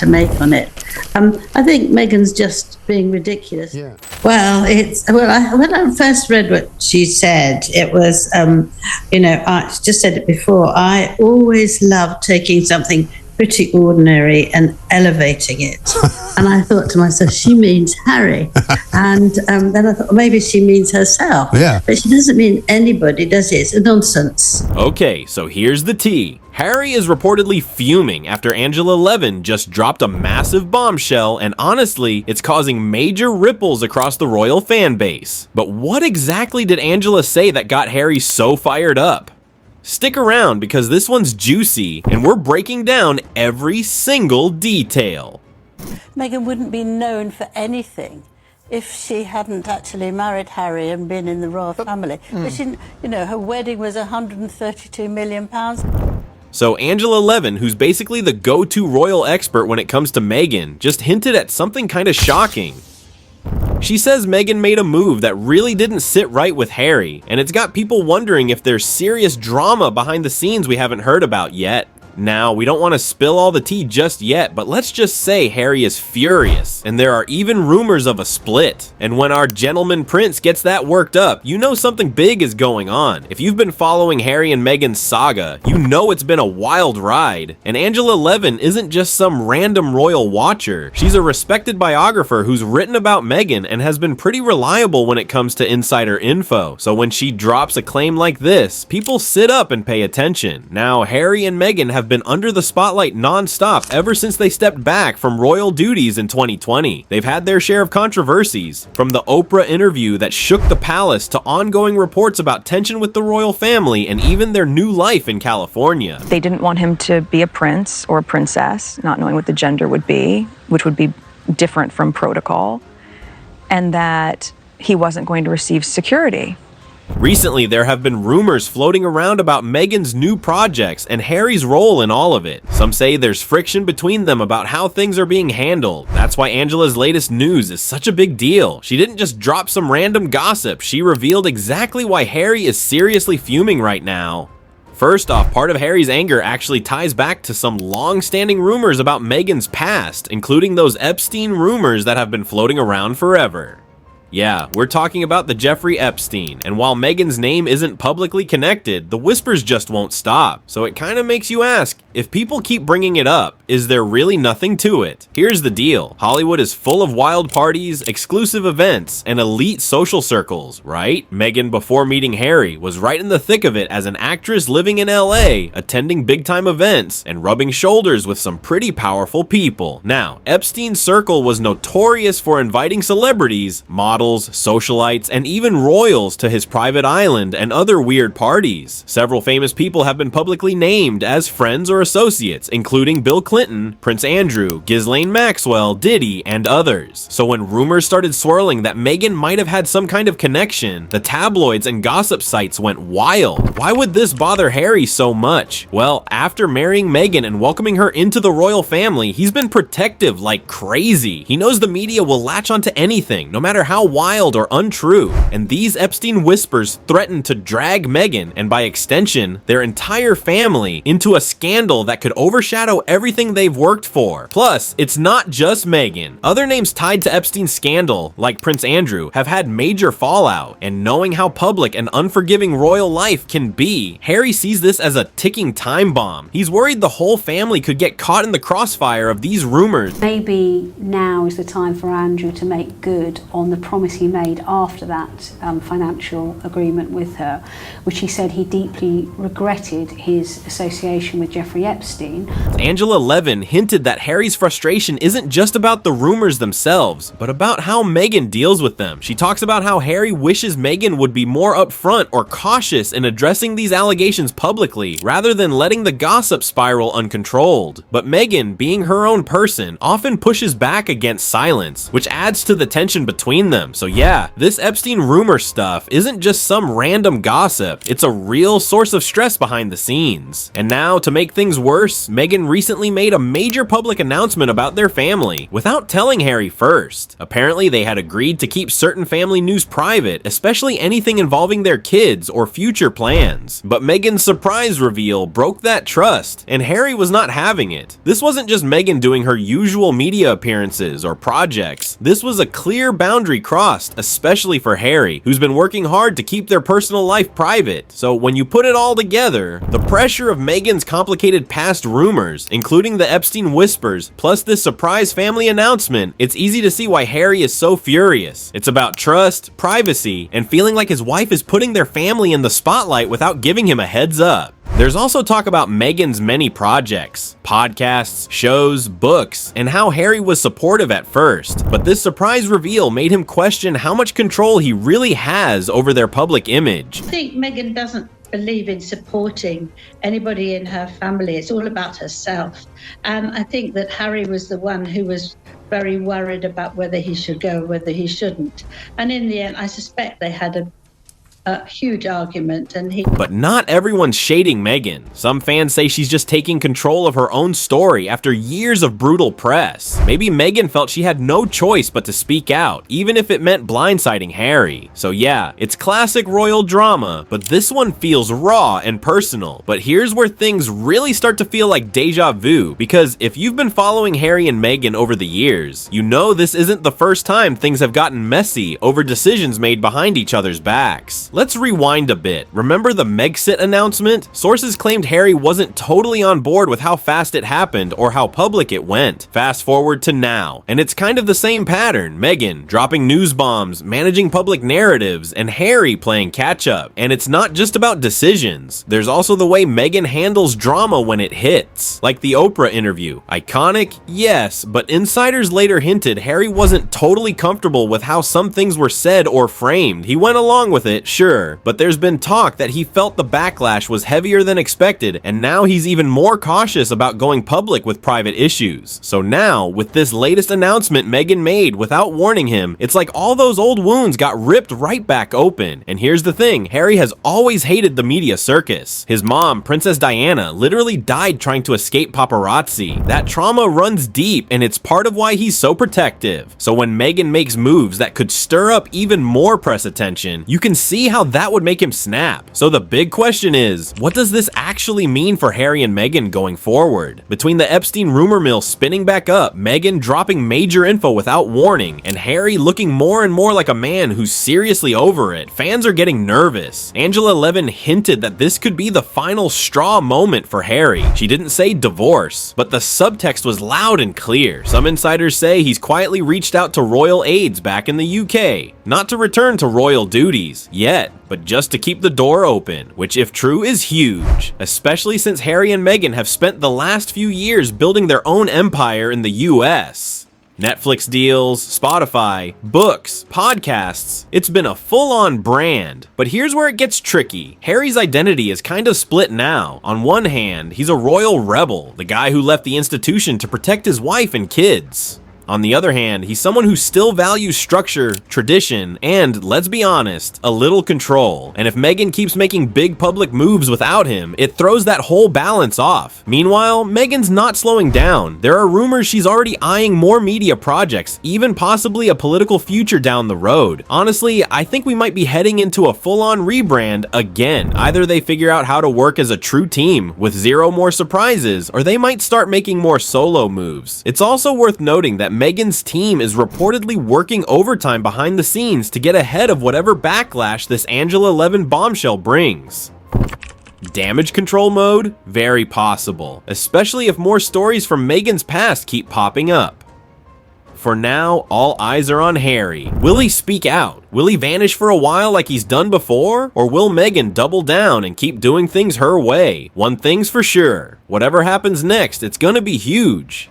to make on it. I think Meghan's just being ridiculous. Yeah. Well, when I first read what she said, it was, I just said it before, I always love taking something pretty ordinary and elevating it. And I thought to myself, she means Harry. And then I thought, maybe she means herself. Yeah. But she doesn't mean anybody, does she? It's nonsense. Okay, so here's the tea. Harry is reportedly fuming after Angela Levin just dropped a massive bombshell, and honestly, it's causing major ripples across the royal fan base. But what exactly did Angela say that got Harry so fired up? Stick around because this one's juicy, and we're breaking down every single detail. Meghan wouldn't be known for anything if she hadn't actually married Harry and been in the royal family. But she, her wedding was £132 million. So Angela Levin, who's basically the go-to royal expert when it comes to Meghan, just hinted at something kind of shocking. She says Meghan made a move that really didn't sit right with Harry, and it's got people wondering if there's serious drama behind the scenes we haven't heard about yet. Now, we don't want to spill all the tea just yet, but let's just say Harry is furious, and there are even rumors of a split. And when our gentleman prince gets that worked up, you know something big is going on. If you've been following Harry and Meghan's saga, you know it's been a wild ride. And Angela Levin isn't just some random royal watcher. She's a respected biographer who's written about Meghan and has been pretty reliable when it comes to insider info. So when she drops a claim like this, people sit up and pay attention. Now, Harry and Meghan have been under the spotlight non-stop ever since they stepped back from royal duties in 2020. They've had their share of controversies, from the Oprah interview that shook the palace to ongoing reports about tension with the royal family and even their new life in California. They didn't want him to be a prince or a princess, not knowing what the gender would be, which would be different from protocol, and that he wasn't going to receive security. Recently, there have been rumors floating around about Meghan's new projects and Harry's role in all of it. Some say there's friction between them about how things are being handled. That's why Angela's latest news is such a big deal. She didn't just drop some random gossip, she revealed exactly why Harry is seriously fuming right now. First off, part of Harry's anger actually ties back to some long-standing rumors about Meghan's past, including those Epstein rumors that have been floating around forever. Yeah, we're talking about the Jeffrey Epstein, and while Meghan's name isn't publicly connected, the whispers just won't stop. So it kind of makes you ask, if people keep bringing it up, is there really nothing to it? Here's the deal. Hollywood is full of wild parties, exclusive events, and elite social circles, right? Meghan, before meeting Harry, was right in the thick of it as an actress living in LA, attending big-time events, and rubbing shoulders with some pretty powerful people. Now, Epstein's circle was notorious for inviting celebrities, models, socialites, and even royals to his private island and other weird parties. Several famous people have been publicly named as friends or associates, including Bill Clinton, Prince Andrew, Ghislaine Maxwell, Diddy, and others. So when rumors started swirling that Meghan might have had some kind of connection, the tabloids and gossip sites went wild. Why would this bother Harry so much? Well, after marrying Meghan and welcoming her into the royal family, he's been protective like crazy. He knows the media will latch onto anything, no matter how wild or untrue, and these Epstein whispers threaten to drag Meghan, and by extension, their entire family, into a scandal that could overshadow everything they've worked for. Plus, it's not just Meghan. Other names tied to Epstein's scandal, like Prince Andrew, have had major fallout, and knowing how public and unforgiving royal life can be, Harry sees this as a ticking time bomb. He's worried the whole family could get caught in the crossfire of these rumors. Maybe now is the time for Andrew to make good on the promise he made after that financial agreement with her, which he said he deeply regretted his association with Jeffrey Epstein. Angela Levin hinted that Harry's frustration isn't just about the rumors themselves, but about how Meghan deals with them. She talks about how Harry wishes Meghan would be more upfront or cautious in addressing these allegations publicly, rather than letting the gossip spiral uncontrolled. But Meghan, being her own person, often pushes back against silence, which adds to the tension between them. them. So yeah, this Epstein rumor stuff isn't just some random gossip, it's a real source of stress behind the scenes. And now, to make things worse, Meghan recently made a major public announcement about their family, without telling Harry first. Apparently they had agreed to keep certain family news private, especially anything involving their kids or future plans. But Meghan's surprise reveal broke that trust, and Harry was not having it. This wasn't just Meghan doing her usual media appearances or projects. This was a clear boundary crossed, especially for Harry, who's been working hard to keep their personal life private. So when you put it all together, the pressure of Meghan's complicated past rumors, including the Epstein whispers, plus this surprise family announcement, it's easy to see why Harry is so furious. It's about trust, privacy, and feeling like his wife is putting their family in the spotlight without giving him a heads up. There's also talk about Meghan's many projects, podcasts, shows, books, and how Harry was supportive at first. But this surprise reveal made him question how much control he really has over their public image. I think Meghan doesn't believe in supporting anybody in her family. It's all about herself. And I think that Harry was the one who was very worried about whether he should go or whether he shouldn't. And in the end, I suspect they had a huge argument, and But not everyone's shading Meghan. Some fans say she's just taking control of her own story after years of brutal press. Maybe Meghan felt she had no choice but to speak out, even if it meant blindsiding Harry. So yeah, it's classic royal drama, but this one feels raw and personal. But here's where things really start to feel like deja vu, because if you've been following Harry and Meghan over the years, you know this isn't the first time things have gotten messy over decisions made behind each other's backs. Let's rewind a bit. Remember the Megxit announcement? Sources claimed Harry wasn't totally on board with how fast it happened or how public it went. Fast forward to now, and it's kind of the same pattern. Meghan dropping news bombs, managing public narratives, and Harry playing catch up. And it's not just about decisions. There's also the way Meghan handles drama when it hits. Like the Oprah interview. Iconic? Yes, but insiders later hinted Harry wasn't totally comfortable with how some things were said or framed. He went along with it, sure, but there's been talk that he felt the backlash was heavier than expected, and now he's even more cautious about going public with private issues. So now, with this latest announcement Meghan made without warning him, it's like all those old wounds got ripped right back open. And here's the thing, Harry has always hated the media circus. His mom, Princess Diana, literally died trying to escape paparazzi. That trauma runs deep, and it's part of why he's so protective. So when Meghan makes moves that could stir up even more press attention, you can see how that would make him snap. So the big question is, what does this actually mean for Harry and Meghan going forward? Between the Epstein rumor mill spinning back up, Meghan dropping major info without warning, and Harry looking more and more like a man who's seriously over it, fans are getting nervous. Angela Levin hinted that this could be the final straw moment for Harry. She didn't say divorce, but the subtext was loud and clear. Some insiders say he's quietly reached out to royal aides back in the UK, not to return to royal duties yet, but just to keep the door open, which if true is huge, especially since Harry and Meghan have spent the last few years building their own empire in the US. Netflix deals, Spotify, books, podcasts, it's been a full-on brand. But here's where it gets tricky. Harry's identity is kind of split now. On one hand, he's a royal rebel, the guy who left the institution to protect his wife and kids. On the other hand, he's someone who still values structure, tradition, and, let's be honest, a little control. And if Meghan keeps making big public moves without him, it throws that whole balance off. Meanwhile, Meghan's not slowing down. There are rumors she's already eyeing more media projects, even possibly a political future down the road. Honestly, I think we might be heading into a full-on rebrand again. Either they figure out how to work as a true team with zero more surprises, or they might start making more solo moves. It's also worth noting that Meghan's team is reportedly working overtime behind the scenes to get ahead of whatever backlash this Angela Levin bombshell brings. Damage control mode? Very possible, especially if more stories from Meghan's past keep popping up. For now, all eyes are on Harry. Will he speak out? Will he vanish for a while like he's done before? Or will Meghan double down and keep doing things her way? One thing's for sure, whatever happens next, it's gonna be huge.